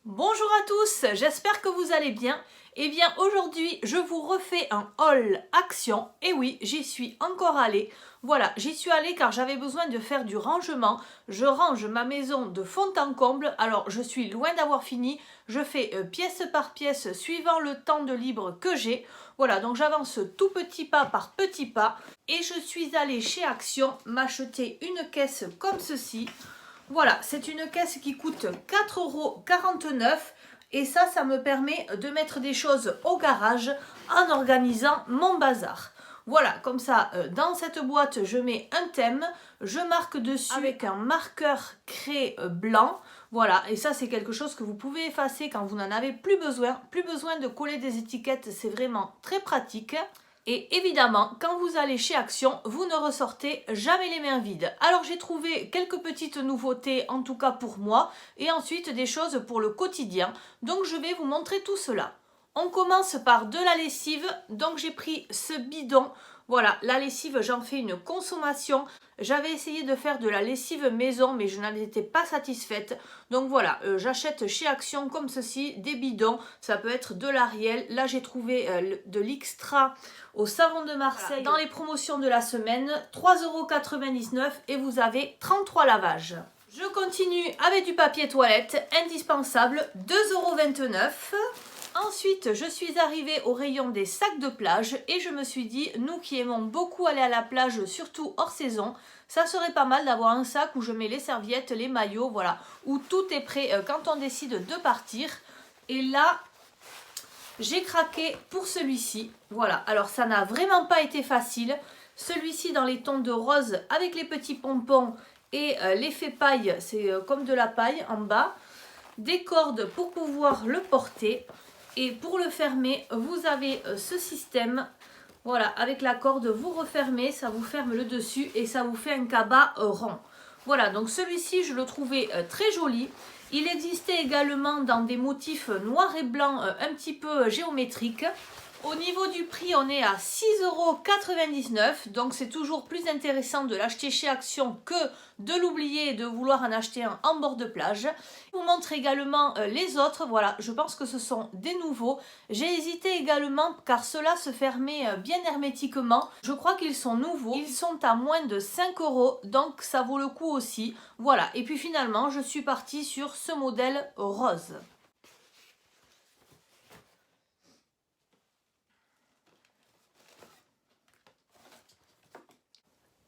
Bonjour à tous, j'espère que vous allez bien. Eh bien aujourd'hui je vous refais un haul action. Et oui, j'y suis encore allée. Voilà, j'y suis allée car j'avais besoin de faire du rangement. Je range ma maison de fond en comble. Alors je suis loin d'avoir fini. Je fais pièce par pièce suivant le temps de libre que j'ai. Voilà, donc j'avance tout petit pas par petit pas. Et je suis allée chez Action m'acheter une caisse comme ceci. Voilà, c'est une caisse qui coûte 4,49 € et ça me permet de mettre des choses au garage en organisant mon bazar. Voilà, comme ça, dans cette boîte, je mets un thème, je marque dessus avec un marqueur craie blanc. Voilà, et ça, c'est quelque chose que vous pouvez effacer quand vous n'en avez plus besoin. Plus besoin de coller des étiquettes, c'est vraiment très pratique. Et évidemment, quand vous allez chez Action, vous ne ressortez jamais les mains vides. Alors j'ai trouvé quelques petites nouveautés, en tout cas pour moi, et ensuite des choses pour le quotidien. Donc je vais vous montrer tout cela. On commence par de la lessive, donc j'ai pris ce bidon. Voilà, la lessive, j'en fais une consommation. J'avais essayé de faire de la lessive maison, mais je n'en étais pas satisfaite. Donc voilà, j'achète chez Action comme ceci, des bidons. Ça peut être de l'Ariel. Là, j'ai trouvé de l'Extra au savon de Marseille. Dans les promotions de la semaine, 3,99 € et vous avez 33 lavages. Je continue avec du papier toilette, indispensable, 2,29 €. Ensuite, je suis arrivée au rayon des sacs de plage et je me suis dit, nous qui aimons beaucoup aller à la plage, surtout hors saison, ça serait pas mal d'avoir un sac où je mets les serviettes, les maillots, voilà, où tout est prêt quand on décide de partir. Et là, j'ai craqué pour celui-ci. Voilà, alors ça n'a vraiment pas été facile. Celui-ci dans les tons de rose avec les petits pompons et l'effet paille, c'est comme de la paille en bas. Des cordes pour pouvoir le porter. Et pour le fermer, vous avez ce système. Voilà, avec la corde, vous refermez, ça vous ferme le dessus et ça vous fait un cabas rond. Voilà, donc celui-ci, je le trouvais très joli. Il existait également dans des motifs noirs et blancs un petit peu géométriques. Au niveau du prix, on est à 6,99 €, donc c'est toujours plus intéressant de l'acheter chez Action que de l'oublier et de vouloir en acheter un en bord de plage. Je vous montre également les autres, voilà, je pense que ce sont des nouveaux. J'ai hésité également car ceux-là se fermaient bien hermétiquement. Je crois qu'ils sont nouveaux, ils sont à moins de 5 €, donc ça vaut le coup aussi. Voilà, et puis finalement, je suis partie sur ce modèle rose.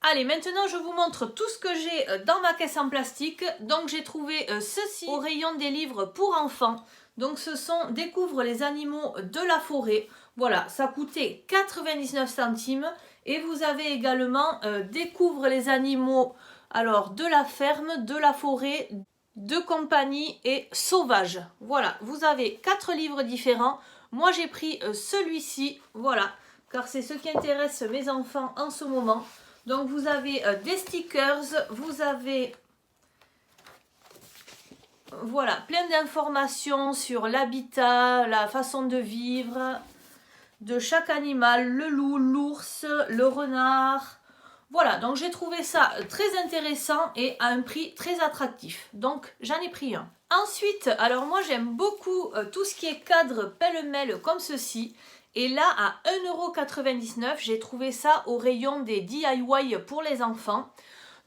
Allez, maintenant je vous montre tout ce que j'ai dans ma caisse en plastique. Donc j'ai trouvé ceci au rayon des livres pour enfants. Donc ce sont Découvre les animaux de la forêt. Voilà, ça coûtait 99 centimes. Et vous avez également Découvre les animaux alors de la ferme, de la forêt, de compagnie et sauvage. Voilà, vous avez 4 livres différents. Moi j'ai pris celui-ci, voilà, car c'est ce qui intéresse mes enfants en ce moment. Donc vous avez des stickers, vous avez voilà, plein d'informations sur l'habitat, la façon de vivre de chaque animal, le loup, l'ours, le renard. Voilà, donc j'ai trouvé ça très intéressant et à un prix très attractif. Donc j'en ai pris un. Ensuite, alors moi j'aime beaucoup tout ce qui est cadre pêle-mêle comme ceci. Et là, à 1,99 €, j'ai trouvé ça au rayon des DIY pour les enfants.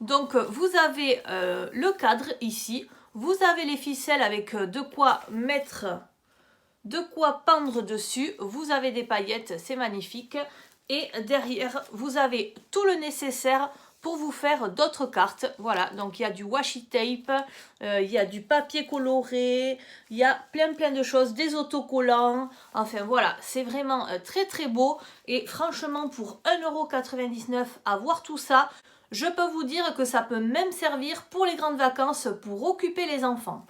Donc, vous avez le cadre ici. Vous avez les ficelles avec de quoi mettre, de quoi pendre dessus. Vous avez des paillettes, c'est magnifique. Et derrière, vous avez tout le nécessaire pour vous faire d'autres cartes. Voilà, donc il y a du washi tape, il y a du papier coloré, il y a plein de choses, des autocollants. Enfin voilà, c'est vraiment très très beau. Et franchement, pour 1,99 € avoir tout ça, je peux vous dire que ça peut même servir pour les grandes vacances, pour occuper les enfants.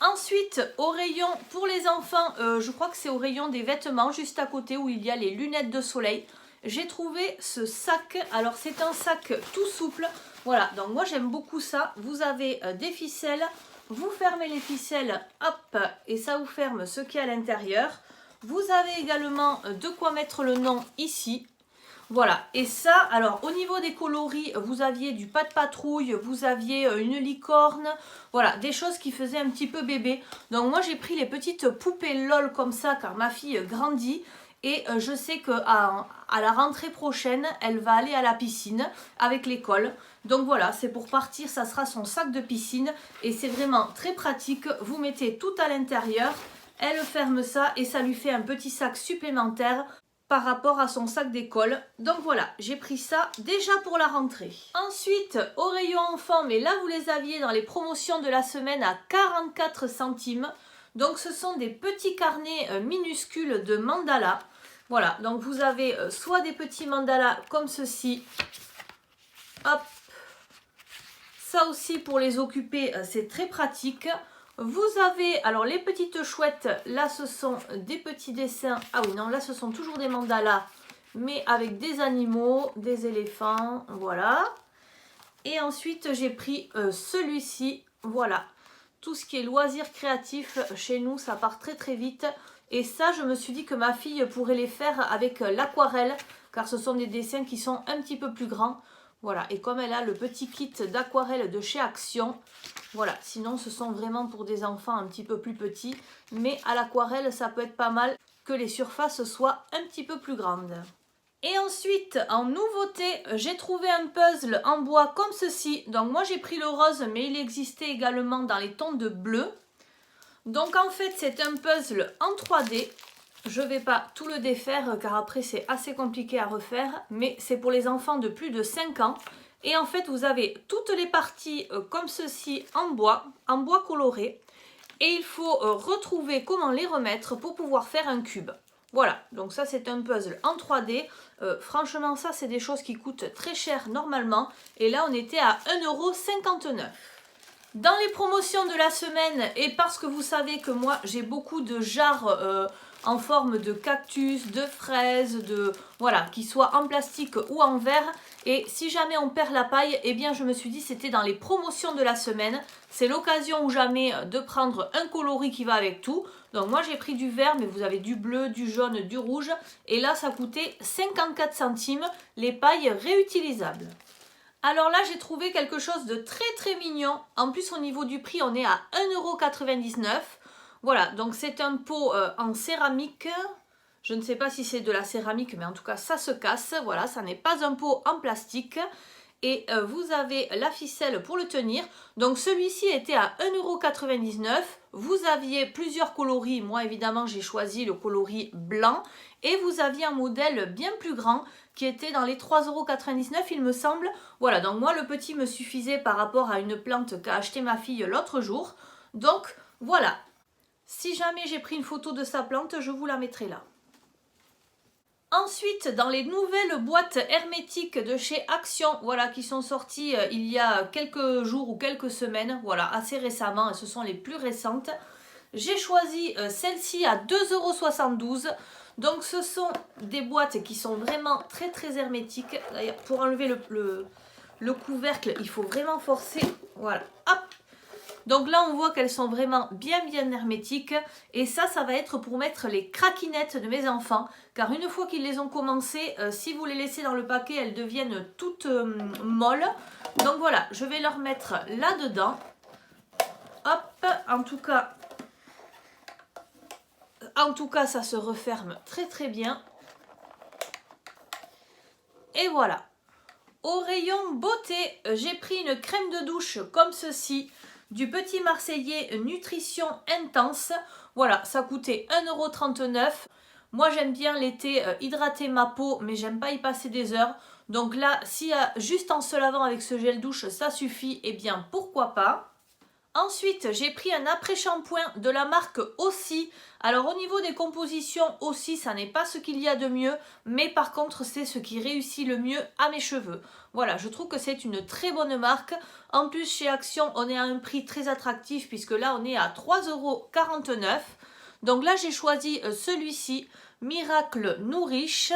Ensuite, au rayon pour les enfants, je crois que c'est au rayon des vêtements, juste à côté où il y a les lunettes de soleil. J'ai trouvé ce sac, alors c'est un sac tout souple, voilà, donc moi j'aime beaucoup ça. Vous avez des ficelles, vous fermez les ficelles, hop, et ça vous ferme ce qui est à l'intérieur. Vous avez également de quoi mettre le nom ici. Voilà, et ça, alors au niveau des coloris, vous aviez du Pas de Patrouille, vous aviez une licorne, voilà, des choses qui faisaient un petit peu bébé. Donc moi j'ai pris les petites poupées LOL comme ça, car ma fille grandit, et je sais qu'à la rentrée prochaine, elle va aller à la piscine avec l'école. Donc voilà, c'est pour partir, ça sera son sac de piscine, et c'est vraiment très pratique. Vous mettez tout à l'intérieur, elle ferme ça, et ça lui fait un petit sac supplémentaire par rapport à son sac d'école. Donc voilà, j'ai pris ça déjà pour la rentrée. Ensuite, au rayon enfant, mais là vous les aviez dans les promotions de la semaine à 44 centimes. Donc ce sont des petits carnets minuscules de mandala. Voilà, donc vous avez soit des petits mandalas comme ceci. Hop. Ça aussi pour les occuper, c'est très pratique. Vous avez, alors les petites chouettes, là ce sont des petits dessins. Ah oui, non, là ce sont toujours des mandalas, mais avec des animaux, des éléphants, voilà. Et ensuite j'ai pris celui-ci, voilà. Tout ce qui est loisirs créatifs, chez nous, ça part très très vite. Et ça, je me suis dit que ma fille pourrait les faire avec l'aquarelle, car ce sont des dessins qui sont un petit peu plus grands. Voilà, et comme elle a le petit kit d'aquarelle de chez Action, voilà, sinon ce sont vraiment pour des enfants un petit peu plus petits, mais à l'aquarelle ça peut être pas mal que les surfaces soient un petit peu plus grandes. Et ensuite, en nouveauté, j'ai trouvé un puzzle en bois comme ceci. Donc moi j'ai pris le rose, mais il existait également dans les tons de bleu. Donc en fait c'est un puzzle en 3D. Je ne vais pas tout le défaire car après c'est assez compliqué à refaire, mais c'est pour les enfants de plus de 5 ans. Et en fait vous avez toutes les parties comme ceci en bois coloré. Et il faut retrouver comment les remettre pour pouvoir faire un cube. Voilà, donc ça c'est un puzzle en 3D. Franchement ça c'est des choses qui coûtent très cher normalement. Et là on était à 1,59 €. Dans les promotions de la semaine, et parce que vous savez que moi j'ai beaucoup de jarres en forme de cactus, de fraises, voilà, qui soient en plastique ou en verre, et si jamais on perd la paille, eh bien je me suis dit c'était dans les promotions de la semaine, c'est l'occasion ou jamais de prendre un coloris qui va avec tout. Donc moi j'ai pris du vert, mais vous avez du bleu, du jaune, du rouge, et là ça coûtait 54 centimes, les pailles réutilisables. Alors là, j'ai trouvé quelque chose de très très mignon. En plus, au niveau du prix, on est à 1,99 €. Voilà, donc c'est un pot en céramique. Je ne sais pas si c'est de la céramique, mais en tout cas, ça se casse. Voilà, ça n'est pas un pot en plastique. Et vous avez la ficelle pour le tenir. Donc celui-ci était à 1,99 €. Vous aviez plusieurs coloris. Moi, évidemment, j'ai choisi le coloris blanc. Et vous aviez un modèle bien plus grand qui était dans les 3,99 € il me semble. Voilà, donc moi le petit me suffisait par rapport à une plante qu'a acheté ma fille l'autre jour. Donc voilà, si jamais j'ai pris une photo de sa plante, je vous la mettrai là. Ensuite, dans les nouvelles boîtes hermétiques de chez Action, voilà, qui sont sorties il y a quelques jours ou quelques semaines, voilà, assez récemment, et ce sont les plus récentes, j'ai choisi celle-ci à 2,72 €. Donc ce sont des boîtes qui sont vraiment très très hermétiques. D'ailleurs, pour enlever le couvercle, il faut vraiment forcer. Voilà, hop. Donc là, on voit qu'elles sont vraiment bien hermétiques. Et ça va être pour mettre les craquinettes de mes enfants. Car une fois qu'ils les ont commencées, si vous les laissez dans le paquet, elles deviennent toutes molles. Donc voilà, je vais leur mettre là-dedans. Hop, en tout cas, ça se referme très très bien. Et voilà. Au rayon beauté, j'ai pris une crème de douche comme ceci, du Petit Marseillais Nutrition Intense. Voilà, ça coûtait 1,39 €. Moi, j'aime bien l'été hydrater ma peau, mais j'aime pas y passer des heures. Donc là, si juste en se lavant avec ce gel douche, ça suffit, eh bien, pourquoi pas. Ensuite, j'ai pris un après-shampoing de la marque Aussi. Alors au niveau des compositions, Aussi, ça n'est pas ce qu'il y a de mieux, mais par contre, c'est ce qui réussit le mieux à mes cheveux. Voilà, je trouve que c'est une très bonne marque. En plus, chez Action, on est à un prix très attractif, puisque là, on est à 3,49 €. Donc là, j'ai choisi celui-ci, Miracle Nourish.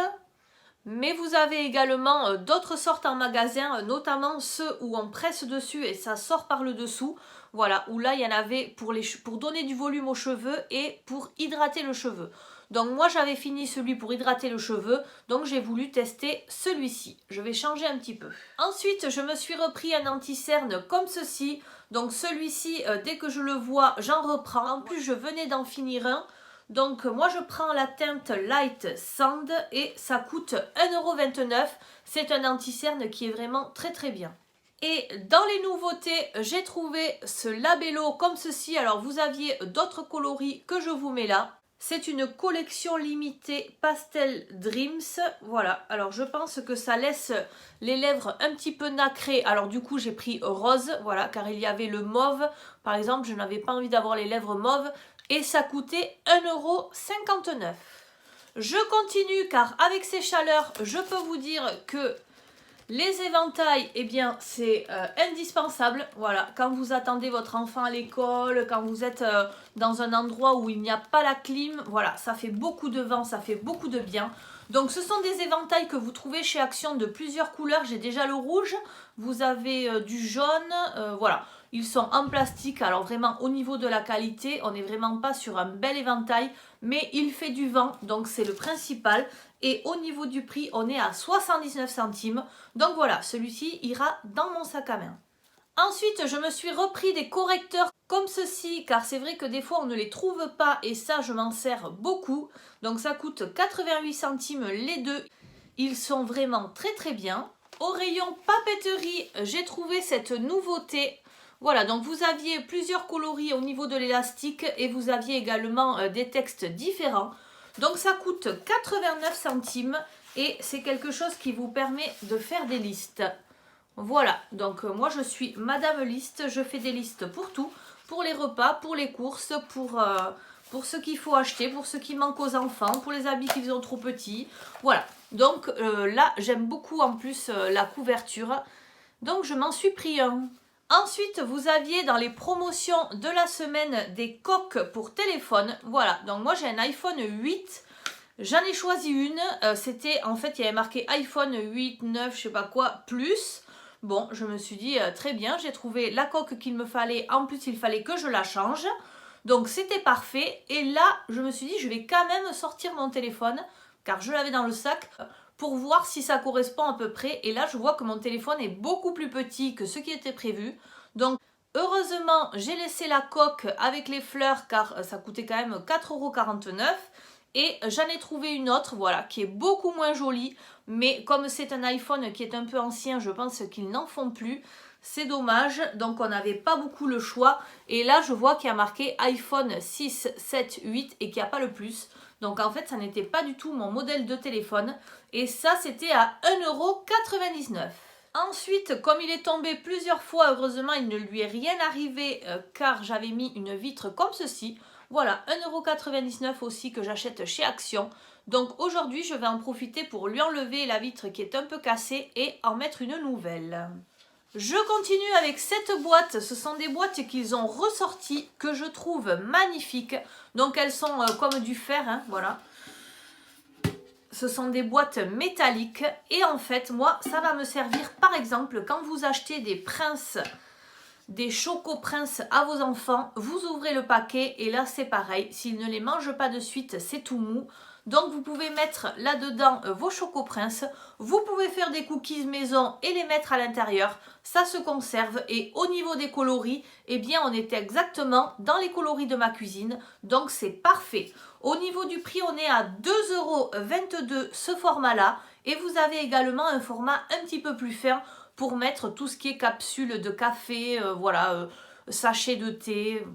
Mais vous avez également d'autres sortes en magasin, notamment ceux où on presse dessus et ça sort par le dessous. Voilà, où là il y en avait pour donner du volume aux cheveux et pour hydrater le cheveu. Donc moi j'avais fini celui pour hydrater le cheveu, donc j'ai voulu tester celui-ci. Je vais changer un petit peu. Ensuite je me suis repris un anti-cerne comme ceci. Donc celui-ci, dès que je le vois, j'en reprends. En plus je venais d'en finir un. Donc moi je prends la teinte Light Sand et ça coûte 1,29 €. C'est un anti-cerne qui est vraiment très très bien. Et dans les nouveautés, j'ai trouvé ce labello comme ceci. Alors vous aviez d'autres coloris que je vous mets là. C'est une collection limitée Pastel Dreams. Voilà, alors je pense que ça laisse les lèvres un petit peu nacrées. Alors du coup j'ai pris rose, voilà, car il y avait le mauve. Par exemple, je n'avais pas envie d'avoir les lèvres mauves. Et ça coûtait 1,59 €. Je continue car avec ces chaleurs, je peux vous dire que les éventails, eh bien, c'est indispensable. Voilà, quand vous attendez votre enfant à l'école, quand vous êtes dans un endroit où il n'y a pas la clim, voilà, ça fait beaucoup de vent, ça fait beaucoup de bien. Donc, ce sont des éventails que vous trouvez chez Action de plusieurs couleurs. J'ai déjà le rouge, vous avez du jaune, voilà. Ils sont en plastique, alors vraiment au niveau de la qualité, on n'est vraiment pas sur un bel éventail, mais il fait du vent, donc c'est le principal. Et au niveau du prix, on est à 79 centimes. Donc voilà, celui-ci ira dans mon sac à main. Ensuite, je me suis repris des correcteurs comme ceci, car c'est vrai que des fois on ne les trouve pas et ça, je m'en sers beaucoup. Donc ça coûte 88 centimes les deux. Ils sont vraiment très très bien. Au rayon papeterie, j'ai trouvé cette nouveauté. Voilà, donc vous aviez plusieurs coloris au niveau de l'élastique et vous aviez également des textes différents. Donc ça coûte 89 centimes et c'est quelque chose qui vous permet de faire des listes. Voilà, donc moi je suis Madame Liste, je fais des listes pour tout, pour les repas, pour les courses, pour ce qu'il faut acheter, pour ce qui manque aux enfants, pour les habits qu'ils ont trop petits. Voilà, donc là j'aime beaucoup en plus la couverture, donc je m'en suis pris un. Ensuite, vous aviez dans les promotions de la semaine des coques pour téléphone. Voilà, donc moi j'ai un iPhone 8. J'en ai choisi une. C'était, en fait, il y avait marqué iPhone 8, 9, je sais pas quoi, plus. Bon, je me suis dit, très bien, j'ai trouvé la coque qu'il me fallait. En plus, il fallait que je la change. Donc, c'était parfait. Et là, je me suis dit, je vais quand même sortir mon téléphone, car je l'avais dans le sac, pour voir si ça correspond à peu près. Et là, je vois que mon téléphone est beaucoup plus petit que ce qui était prévu. Donc, heureusement, j'ai laissé la coque avec les fleurs, car ça coûtait quand même 4,49 €. Et j'en ai trouvé une autre, voilà, qui est beaucoup moins jolie. Mais comme c'est un iPhone qui est un peu ancien, je pense qu'ils n'en font plus. C'est dommage, donc on n'avait pas beaucoup le choix. Et là, je vois qu'il y a marqué iPhone 6, 7, 8 et qu'il n'y a pas le plus. Donc en fait, ça n'était pas du tout mon modèle de téléphone. Et ça, c'était à 1,99 €. Ensuite, comme il est tombé plusieurs fois, heureusement, il ne lui est rien arrivé car j'avais mis une vitre comme ceci. Voilà, 1,99 € aussi que j'achète chez Action. Donc aujourd'hui, je vais en profiter pour lui enlever la vitre qui est un peu cassée et en mettre une nouvelle. Je continue avec cette boîte. Ce sont des boîtes qu'ils ont ressorties que je trouve magnifiques. Donc elles sont comme du fer, hein, voilà. Ce sont des boîtes métalliques et en fait, moi, ça va me servir par exemple quand vous achetez des princes, des Choco Prince à vos enfants, vous ouvrez le paquet et là c'est pareil, s'ils ne les mangent pas de suite, c'est tout mou. Donc vous pouvez mettre là-dedans vos Choco Prince, vous pouvez faire des cookies maison et les mettre à l'intérieur, ça se conserve et au niveau des coloris, eh bien on était exactement dans les coloris de ma cuisine, donc c'est parfait. Au niveau du prix, on est à 2,22 € ce format-là et vous avez également un format un petit peu plus fin pour mettre tout ce qui est capsule de café, voilà, sachet de thé.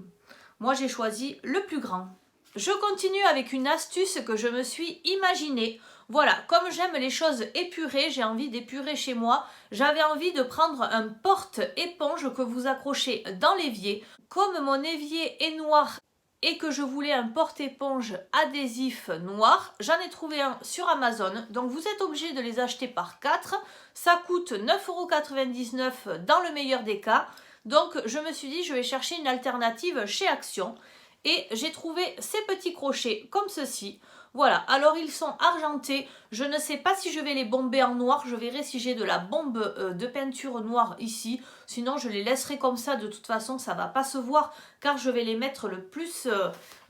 Moi, j'ai choisi le plus grand. Je continue avec une astuce que je me suis imaginée. Voilà, comme j'aime les choses épurées, j'ai envie d'épurer chez moi. J'avais envie de prendre un porte-éponge que vous accrochez dans l'évier. Comme mon évier est noir et que je voulais un porte-éponge adhésif noir, j'en ai trouvé un sur Amazon. Donc vous êtes obligé de les acheter par 4. Ça coûte 9,99 € dans le meilleur des cas. Donc je me suis dit je vais chercher une alternative chez Action. Et j'ai trouvé ces petits crochets comme ceci. Voilà, alors ils sont argentés. Je ne sais pas si je vais les bomber en noir. Je verrai si j'ai de la bombe de peinture noire ici. Sinon, je les laisserai comme ça. De toute façon, ça ne va pas se voir car je vais les mettre le plus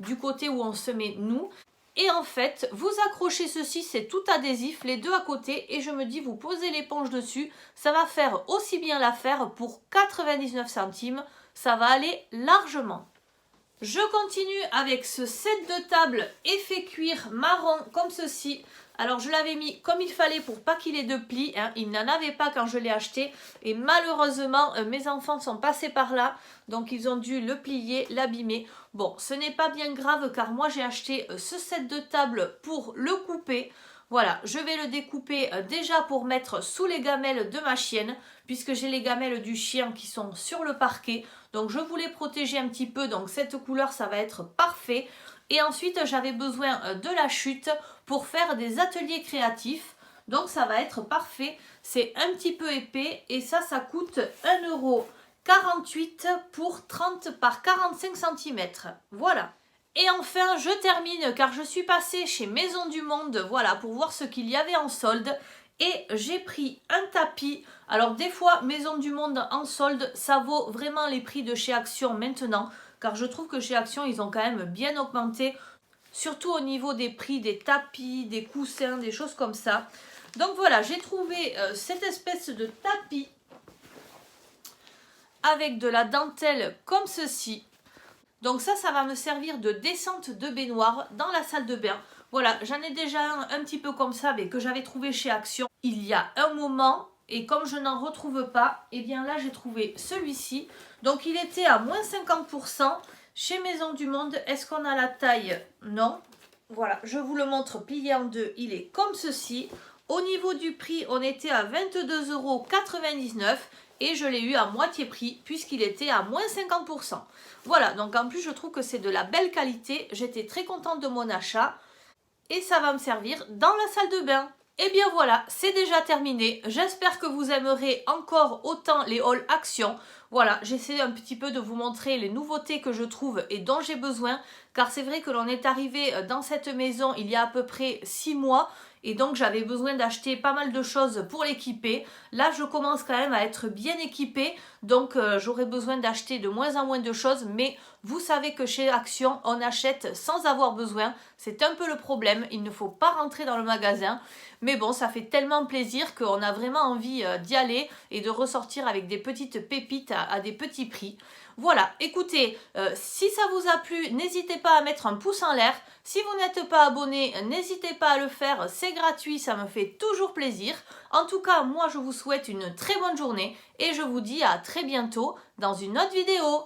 du côté où on se met nous. Et en fait, vous accrochez ceci, c'est tout adhésif, les deux à côté, et je me dis, vous posez l'éponge dessus, ça va faire aussi bien l'affaire pour 99 centimes, ça va aller largement. Je continue avec ce set de table effet cuir marron comme ceci. Alors je l'avais mis comme il fallait pour pas qu'il ait de plis, hein. Il n'en avait pas quand je l'ai acheté et malheureusement mes enfants sont passés par là, donc ils ont dû le plier, l'abîmer. Bon, ce n'est pas bien grave car moi j'ai acheté ce set de table pour le couper. Voilà, je vais le découper déjà pour mettre sous les gamelles de ma chienne, puisque j'ai les gamelles du chien qui sont sur le parquet. Donc je voulais protéger un petit peu, donc cette couleur ça va être parfait. Et ensuite j'avais besoin de la chute pour faire des ateliers créatifs. Donc ça va être parfait, c'est un petit peu épais et ça coûte 1,48 € pour 30 par 45 cm. Voilà. Et enfin, je termine car je suis passée chez Maison du Monde, voilà, pour voir ce qu'il y avait en solde. Et j'ai pris un tapis. Alors des fois, Maison du Monde en solde, ça vaut vraiment les prix de chez Action maintenant. Car je trouve que chez Action, ils ont quand même bien augmenté. Surtout au niveau des prix des tapis, des coussins, des choses comme ça. Donc voilà, j'ai trouvé cette espèce de tapis avec de la dentelle comme ceci. Donc ça va me servir de descente de baignoire dans la salle de bain. Voilà, j'en ai déjà un petit peu comme ça, mais que j'avais trouvé chez Action il y a un moment. Et comme je n'en retrouve pas, et bien là j'ai trouvé celui-ci. Donc il était à moins 50% chez Maison du Monde. Est-ce qu'on a la taille? Non. Voilà, je vous le montre plié en deux. Il est comme ceci. Au niveau du prix, on était à 22,99 € et je l'ai eu à moitié prix puisqu'il était à moins 50%. Voilà, donc en plus je trouve que c'est de la belle qualité. J'étais très contente de mon achat et ça va me servir dans la salle de bain. Et bien voilà, c'est déjà terminé. J'espère que vous aimerez encore autant les hauls Action. Voilà, j'essaie un petit peu de vous montrer les nouveautés que je trouve et dont j'ai besoin. Car c'est vrai que l'on est arrivé dans cette maison il y a à peu près 6 mois. Et donc j'avais besoin d'acheter pas mal de choses pour l'équiper. Là je commence quand même à être bien équipée. Donc j'aurai besoin d'acheter de moins en moins de choses. Mais vous savez que chez Action on achète sans avoir besoin. C'est un peu le problème. Il ne faut pas rentrer dans le magasin. Mais bon, ça fait tellement plaisir qu'on a vraiment envie d'y aller et de ressortir avec des petites pépites à des petits prix. Voilà, écoutez, si ça vous a plu, n'hésitez pas à mettre un pouce en l'air. Si vous n'êtes pas abonné, n'hésitez pas à le faire, c'est gratuit, ça me fait toujours plaisir. En tout cas, moi je vous souhaite une très bonne journée et je vous dis à très bientôt dans une autre vidéo.